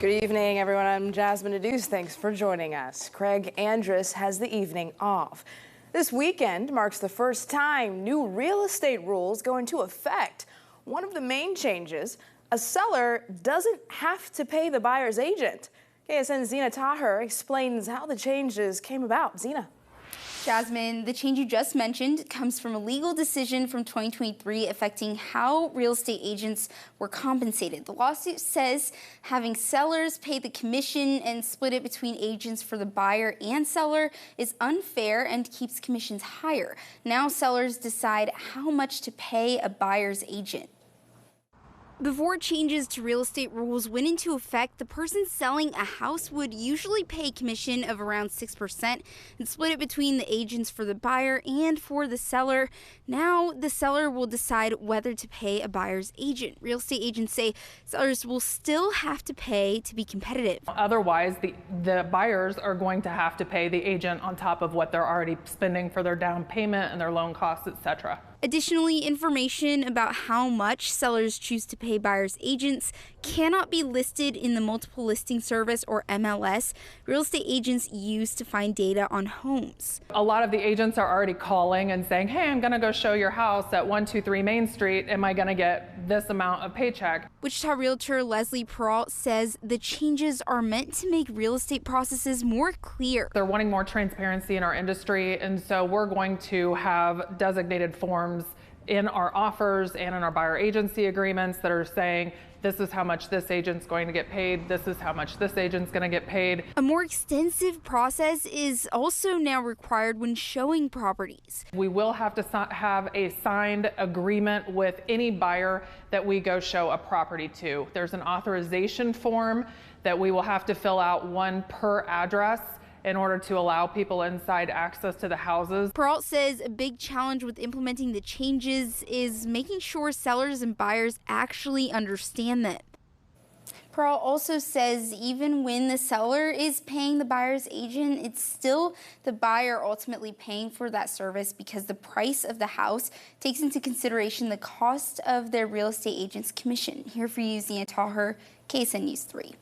Good evening, everyone. I'm Jasmine Aduse. Thanks for joining us. Craig Andrus has the evening off. This weekend marks the first time new real estate rules go into effect. One of the main changes, a seller doesn't have to pay the buyer's agent. KSN's Zina Taher explains how the changes came about. Zina. Jasmine, the change you just mentioned comes from a legal decision from 2023 affecting how real estate agents were compensated. The lawsuit says having sellers pay the commission and split it between agents for the buyer and seller is unfair and keeps commissions higher. Now sellers decide how much to pay a buyer's agent. Before changes to real estate rules went into effect, the person selling a house would usually pay a commission of around 6% and split it between the agents for the buyer and for the seller. Now, the seller will decide whether to pay a buyer's agent. Real estate agents say sellers will still have to pay to be competitive. Otherwise, the buyers are going to have to pay the agent on top of what they're already spending for their down payment and their loan costs, etc. Additionally, information about how much sellers choose to pay buyers' agents cannot be listed in the Multiple Listing Service, or MLS, real estate agents use to find data on homes. A lot of the agents are already calling and saying, hey, I'm going to go show your house at 123 Main Street. Am I going to get this amount of paycheck? Wichita realtor Leslie Peralt says the changes are meant to make real estate processes more clear. They're wanting more transparency in our industry, and so we're going to have designated forms in our offers and in our buyer agency agreements that are saying this is how much this agent's going to get paid, this is how much this agent's going to get paid. A more extensive process is also now required when showing properties. We will have to have a signed agreement with any buyer that we go show a property to. There's an authorization form that we will have to fill out, one per address, in order to allow people inside access to the houses. Peralt says a big challenge with implementing the changes is making sure sellers and buyers actually understand them. Peralt also says even when the seller is paying the buyer's agent, it's still the buyer ultimately paying for that service because the price of the house takes into consideration the cost of their real estate agent's commission. Here for you, Zina Taher, KSN News 3.